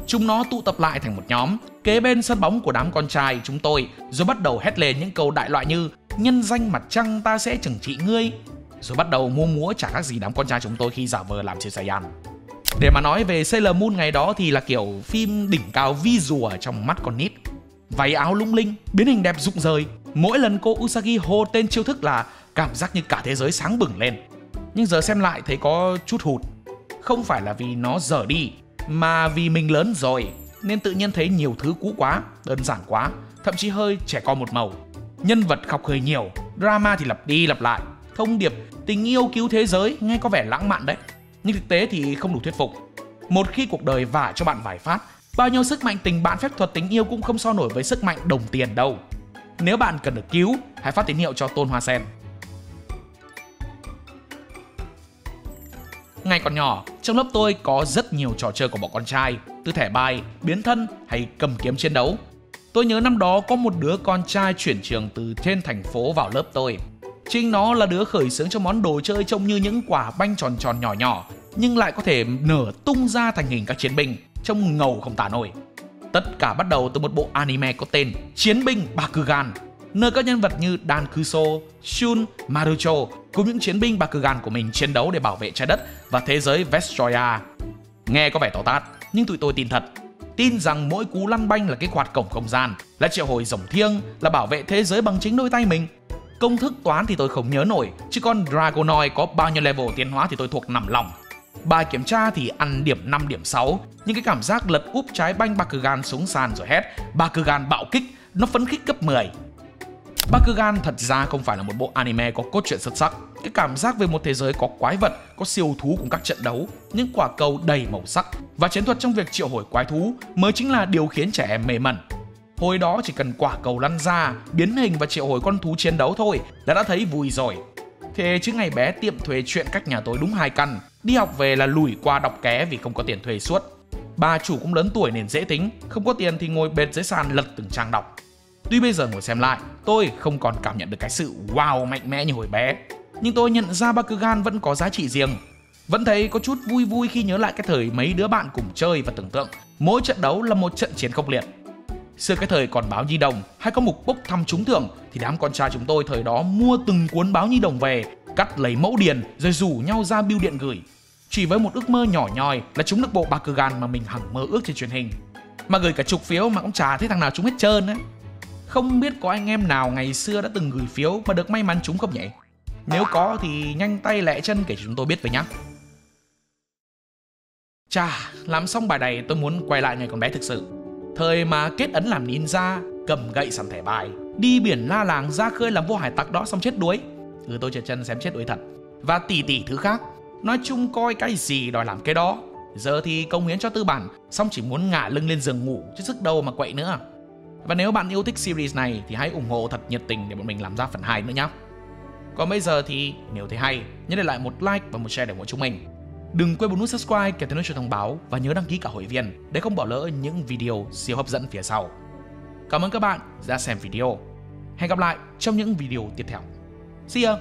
[SPEAKER 1] Chúng nó tụ tập lại thành một nhóm kế bên sân bóng của đám con trai chúng tôi, rồi bắt đầu hét lên những câu đại loại như nhân danh mặt trăng ta sẽ trừng trị ngươi, rồi bắt đầu múa chả khác gì đám con trai chúng tôi khi giả vờ làm Chư Saiyan. Để mà nói về Sailor Moon ngày đó thì là kiểu phim đỉnh cao vi rùa trong mắt con nít. Váy áo lung linh, biến hình đẹp rụng rời. Mỗi lần cô Usagi hô tên chiêu thức là cảm giác như cả thế giới sáng bừng lên. Nhưng giờ xem lại thấy có chút hụt. Không phải là vì nó dở đi, mà vì mình lớn rồi nên tự nhiên thấy nhiều thứ cũ quá, đơn giản quá, thậm chí hơi trẻ con một màu. Nhân vật khóc hơi nhiều, drama thì lặp đi lặp lại. Thông điệp tình yêu cứu thế giới nghe có vẻ lãng mạn đấy, nhưng thực tế thì không đủ thuyết phục. Một khi cuộc đời vả cho bạn vài phát, bao nhiêu sức mạnh tình bạn phép thuật tình yêu cũng không so nổi với sức mạnh đồng tiền đâu. Nếu bạn cần được cứu, hãy phát tín hiệu cho Tôn Hoa Sen. Ngày còn nhỏ, trong lớp tôi có rất nhiều trò chơi của bọn con trai, từ thẻ bài, biến thân hay cầm kiếm chiến đấu. Tôi nhớ năm đó có một đứa con trai chuyển trường từ trên thành phố vào lớp tôi. Chính nó là đứa khởi xướng cho món đồ chơi trông như những quả banh tròn tròn nhỏ nhỏ, nhưng lại có thể nở tung ra thành hình các chiến binh, trông ngầu không tả nổi. Tất cả bắt đầu từ một bộ anime có tên Chiến binh Bakugan, nơi các nhân vật như Dan Kuso, Shun, Marucho cùng những chiến binh Bakugan của mình chiến đấu để bảo vệ trái đất và thế giới Vestroya. Nghe có vẻ to tát, nhưng tụi tôi tin thật. Tin rằng mỗi cú lăn banh là kích hoạt cổng không gian, là triệu hồi rồng thiêng, là bảo vệ thế giới bằng chính đôi tay mình. Công thức toán thì tôi không nhớ nổi, chứ con Dragonoid có bao nhiêu level tiến hóa thì tôi thuộc nằm lòng. Bài kiểm tra thì ăn điểm 5 điểm 6, nhưng cái cảm giác lật úp trái banh Bakugan xuống sàn rồi hét Bakugan bạo kích, nó phấn khích gấp 10. Bakugan thật ra không phải là một bộ anime có cốt truyện xuất sắc. Cái cảm giác về một thế giới có quái vật, có siêu thú cùng các trận đấu, những quả cầu đầy màu sắc và chiến thuật trong việc triệu hồi quái thú mới chính là điều khiến trẻ em mê mẩn. Hồi đó chỉ cần quả cầu lăn ra, biến hình và triệu hồi con thú chiến đấu thôi là đã thấy vui rồi. Thế chứ ngày bé tiệm thuê truyện cách nhà tôi đúng 2 căn, đi học về là lủi qua đọc ké vì không có tiền thuê suốt. Bà chủ cũng lớn tuổi nên dễ tính, không có tiền thì ngồi bệt dưới sàn lật từng trang đọc. Tuy bây giờ ngồi xem lại, tôi không còn cảm nhận được cái sự wow mạnh mẽ như hồi bé, nhưng tôi nhận ra Bakugan vẫn có giá trị riêng. Vẫn thấy có chút vui vui khi nhớ lại cái thời mấy đứa bạn cùng chơi và tưởng tượng mỗi trận đấu là một trận chiến khốc liệt. Xưa cái thời còn báo Nhi Đồng hay có mục bốc thăm trúng thưởng thì đám con trai chúng tôi thời đó mua từng cuốn báo Nhi Đồng về, cắt lấy mẫu điền rồi rủ nhau ra bưu điện gửi. chỉ với một ước mơ nhỏ nhoi là trúng được bộ Bakugan mà mình hằng mơ ước trên truyền hình. Mà gửi cả chục phiếu mà cũng chả thấy thằng nào trúng hết trơn á. Không biết có anh em nào ngày xưa đã từng gửi phiếu mà được may mắn trúng không nhỉ? Nếu có thì nhanh tay lẹ chân kể cho chúng tôi biết với nhá. Chà, làm xong bài này tôi muốn quay lại ngày còn bé thực sự. Thời mà kết ấn làm ninja, cầm gậy săn thẻ bài, đi biển la làng ra khơi làm vua hải tặc đó xong chết đuối. Tôi trượt chân xém chết đuối thật. Và tỷ tỷ thứ khác. Nói chung coi cái gì đòi làm cái đó. Giờ thì công hiến cho tư bản, xong chỉ muốn ngả lưng lên giường ngủ chứ sức đâu mà quậy nữa. Và nếu bạn yêu thích series này thì hãy ủng hộ thật nhiệt tình để bọn mình làm ra phần 2 nữa nhé. Còn bây giờ thì nếu thấy hay, nhớ để lại một like và một share để ủng hộ chúng mình. Đừng quên bấm nút subscribe kèm theo chuông thông báo và nhớ đăng ký cả hội viên để không bỏ lỡ những video siêu hấp dẫn phía sau. Cảm ơn các bạn đã xem video. Hẹn gặp lại trong những video tiếp theo. See ya!